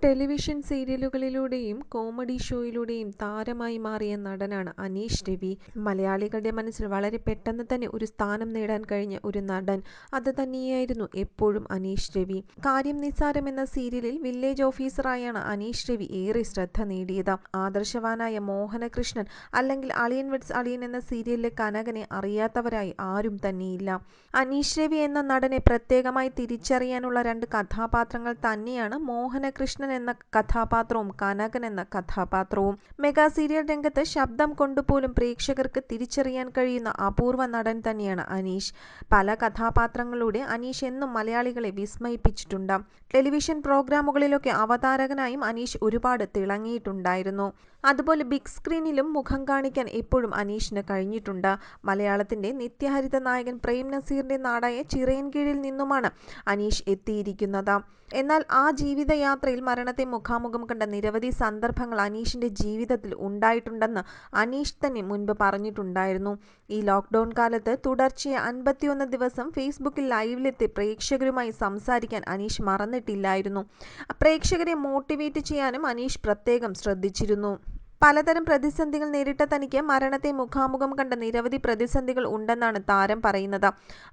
Television സീരിയലുകളിലൂടെയും comedy ഷോയിലൂടെയും താരമായി മാറിയ നടനാണ് അനീഷ് രവി. മലയാളികളുടെ മനസ്സിൽ വളരെ പെട്ടെന്ന് തന്നെ ഒരു സ്ഥാനം നേടാൻ കഴിഞ്ഞ ഒരു നടൻ. അത് തന്നെയായിരുന്നു എപ്പോഴും അനീഷ് രവി. കാര്യം നിസ്സാരം എന്ന സീരിയലിൽ വില്ലേജ് ഓഫീസറായാണ് അനീഷ് രവി ഏറെ ശ്രദ്ധ നേടിയത്. ആദർശവാനായ മോഹനകൃഷ്ണൻ അല്ലെങ്കിൽ അളിയൻ വെഡ്സ് അളിയൻ എന്ന സീരിയലിലെ കനകനെ അറിയാത്തവരായി ആരും തന്നെയില്ല. അനീഷ് രവി എന്ന നടനെ പ്രത്യേകമായി തിരിച്ചറിയാനുള്ള രണ്ട് കഥാപാത്രങ്ങൾ തന്നെയാണ് മോഹനകൃഷ്ണൻ എന്ന കഥാപാത്രവും കനകൻ എന്ന കഥാപാത്രവും. മെഗാ സീരിയൽ രംഗത്ത് ശബ്ദം കൊണ്ടുപോലും പ്രേക്ഷകർക്ക് തിരിച്ചറിയാൻ കഴിയുന്ന അപൂർവ നടൻ തന്നെയാണ് അനീഷ്. പല കഥാപാത്രങ്ങളിലൂടെ അനീഷ് എന്നും മലയാളികളെ വിസ്മയിപ്പിച്ചിട്ടുണ്ട്. ടെലിവിഷൻ പ്രോഗ്രാമുകളിലൊക്കെ അവതാരകനായും അനീഷ് ഒരുപാട് തിളങ്ങിയിട്ടുണ്ടായിരുന്നു. അതുപോലെ ബിഗ് സ്ക്രീനിലും മുഖം കാണിക്കാൻ എപ്പോഴും അനീഷിന് കഴിഞ്ഞിട്ടുണ്ട്. മലയാളത്തിന്റെ നിത്യഹരിത നായകൻ പ്രേം നസീറിന്റെ നാടായ ചിറയൻകീഴിൽ നിന്നുമാണ് അനീഷ് എത്തിയിരിക്കുന്നത്. എന്നാൽ ആ ജീവിതയാത്രയിൽ മരണത്തെ മുഖാമുഖം കണ്ട നിരവധി സന്ദർഭങ്ങൾ അനീഷിന്റെ ജീവിതത്തിൽ ഉണ്ടായിട്ടുണ്ടെന്ന് അനീഷ് തന്നെ മുൻപ് പറഞ്ഞിട്ടുണ്ടായിരുന്നു. ഈ ലോക്ക്ഡൌൺ കാലത്ത് തുടർച്ചയായി 51 ദിവസം ഫേസ്ബുക്കിൽ ലൈവിലെത്തി പ്രേക്ഷകരുമായി സംസാരിക്കാൻ അനീഷ് മറന്നിട്ടില്ലായിരുന്നു. പ്രേക്ഷകരെ മോട്ടിവേറ്റ് ചെയ്യാനും അനീഷ് പ്രത്യേകം ശ്രദ്ധിച്ചിരുന്നു. പലതരം പ്രതിസന്ധികൾ നേരിട്ട തനിക്ക് മരണത്തെ മുഖാമുഖം കണ്ട നിരവധി പ്രതിസന്ധികൾ ഉണ്ടെന്നാണ് താരം പറയുന്നത്.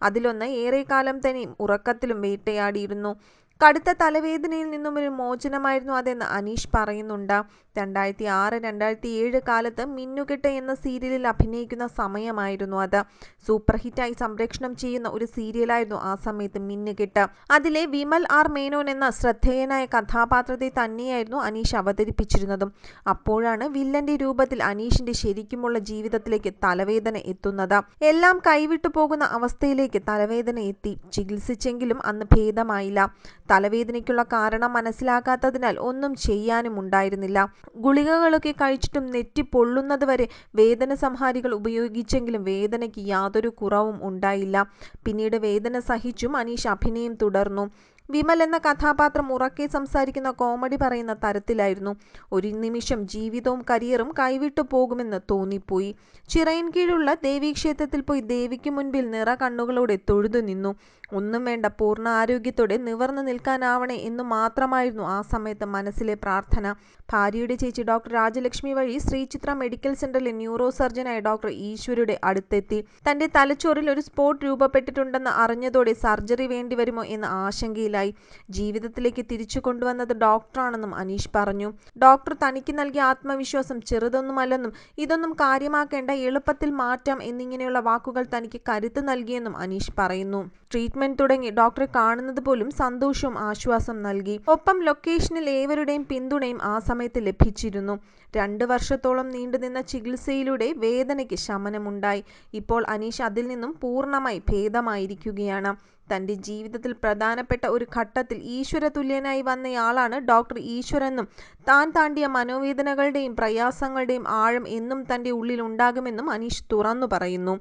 അതിലൊന്ന് ഏറെക്കാലം തന്നെ ഉറക്കത്തിലും വേട്ടയാടിയിരുന്നു. കടുത്ത തലവേദനയിൽ നിന്നും ഒരു മോചനമായിരുന്നു അതെന്ന് അനീഷ് പറയുന്നുണ്ട്. 2006-2007 കാലത്ത് മിന്നുകെട്ട് എന്ന സീരിയലിൽ അഭിനയിക്കുന്ന സമയമായിരുന്നു അത്. സൂപ്പർ ഹിറ്റായി സംപ്രേഷണം ചെയ്യുന്ന ഒരു സീരിയലായിരുന്നു ആ സമയത്ത് മിന്നുകെട്ട്. അതിലെ വിമൽ ആർ മേനോൻ എന്ന ശ്രദ്ധേയനായ കഥാപാത്രത്തെ തന്നെയായിരുന്നു അനീഷ് അവതരിപ്പിച്ചിരുന്നതും. അപ്പോഴാണ് വില്ലന്റെ രൂപത്തിൽ അനീഷിന്റെ ശരിക്കുമുള്ള ജീവിതത്തിലേക്ക് തലവേദന എത്തുന്നത്. എല്ലാം കൈവിട്ടു പോകുന്ന അവസ്ഥയിലേക്ക് തലവേദന എത്തി. ചികിത്സിച്ചെങ്കിലും അന്ന് ഭേദമായില്ല. തലവേദനയ്ക്കുള്ള കാരണം മനസ്സിലാക്കാത്തതിനാൽ ഒന്നും ചെയ്യാനും ഉണ്ടായിരുന്നില്ല. ഗുളികകളൊക്കെ കഴിച്ചിട്ടും നെറ്റി പൊള്ളുന്നത് വരെ വേദന സംഹാരികൾ ഉപയോഗിച്ചെങ്കിലും വേദനയ്ക്ക് യാതൊരു കുറവും ഉണ്ടായില്ല. പിന്നീട് വേദന സഹിച്ചും അനീഷ് അഭിനയം തുടർന്നു. വിമൽ എന്ന കഥാപാത്രം ഉറക്കെ സംസാരിക്കുന്ന കോമഡി പറയുന്ന തരത്തിലായിരുന്നു. ഒരു നിമിഷം ജീവിതവും കരിയറും കൈവിട്ടു പോകുമെന്ന് തോന്നിപ്പോയി. ചിറയൻകീഴുള്ള ദേവീക്ഷേത്രത്തിൽ പോയി ദേവിക്ക് മുൻപിൽ നിറ കണ്ണുകളോടെ തൊഴുതു നിന്നു. ഒന്നും വേണ്ട, പൂർണ്ണ ആരോഗ്യത്തോടെ നിവർന്നു നിൽക്കാനാവണേ എന്നു മാത്രമായിരുന്നു ആ സമയത്ത് മനസ്സിലെ പ്രാർത്ഥന. ഭാര്യയുടെ ചേച്ചി ഡോക്ടർ രാജലക്ഷ്മി വഴി ശ്രീചിത്ര മെഡിക്കൽ സെന്ററിലെ ന്യൂറോ സർജനായ ഡോക്ടർ ഈശ്വരുടെ അടുത്തെത്തി. തന്റെ തലച്ചോറിൽ ഒരു സ്പോട്ട് രൂപപ്പെട്ടിട്ടുണ്ടെന്ന് അറിഞ്ഞതോടെ സർജറി വേണ്ടിവരുമോ എന്ന ആശങ്കയിലായി. ജീവിതത്തിലേക്ക് തിരിച്ചു കൊണ്ടുവന്നത് ഡോക്ടറാണെന്നും അനീഷ് പറഞ്ഞു. ഡോക്ടർ തനിക്ക് നൽകിയ ആത്മവിശ്വാസം ചെറുതൊന്നുമല്ലെന്നും ഇതൊന്നും കാര്യമാക്കേണ്ട, എളുപ്പത്തിൽ മാറ്റാം എന്നിങ്ങനെയുള്ള വാക്കുകൾ തനിക്ക് കരുത്ത് നൽകിയെന്നും അനീഷ് പറയുന്നു. ട്രീറ്റ്മെന്റ് തുടങ്ങി ഡോക്ടറെ കാണുന്നത് പോലും സന്തോഷവും ആശ്വാസം നൽകി. ഒപ്പം ലൊക്കേഷനിൽ ഏവരുടെയും പിന്തുണയും ആ സമയത്ത് ലഭിച്ചിരുന്നു. 2 വർഷത്തോളം നീണ്ടുനിന്ന ചികിത്സയിലൂടെ വേദനയ്ക്ക് ശമനമുണ്ടായി. ഇപ്പോൾ അനീഷ് അതിൽ നിന്നും പൂർണ്ണമായി ഭേദമായിരിക്കുകയാണ്. തന്റെ ജീവിതത്തിൽ പ്രധാനപ്പെട്ട ഒരു ഘട്ടത്തിൽ ഈശ്വര തുല്യനായി വന്നയാളാണ് ഡോക്ടർ ഈശ്വരെന്നും താൻ താണ്ടിയ മനോവേദനകളുടെയും പ്രയാസങ്ങളുടെയും ആഴം എന്നും തന്റെ ഉള്ളിൽ ഉണ്ടാകുമെന്നും അനീഷ് തുറന്നു പറയുന്നു.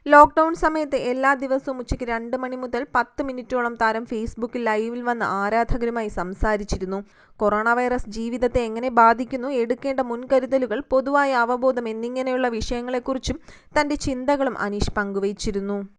ലോക്ക്ഡൌൺ സമയത്ത് എല്ലാ ദിവസവും ഉച്ചയ്ക്ക് 2 മണി മുതൽ 10 മിനിറ്റോളം താരം ഫേസ്ബുക്കിൽ ലൈവിൽ വന്ന് ആരാധകരുമായി സംസാരിച്ചിരുന്നു. കൊറോണ വൈറസ് ജീവിതത്തെ എങ്ങനെ ബാധിക്കുന്നു, എടുക്കേണ്ട മുൻകരുതലുകൾ, പൊതുവായ അവബോധം എന്നിങ്ങനെയുള്ള വിഷയങ്ങളെക്കുറിച്ചും തന്റെ ചിന്തകളും അനീഷ് പങ്കുവച്ചിരുന്നു.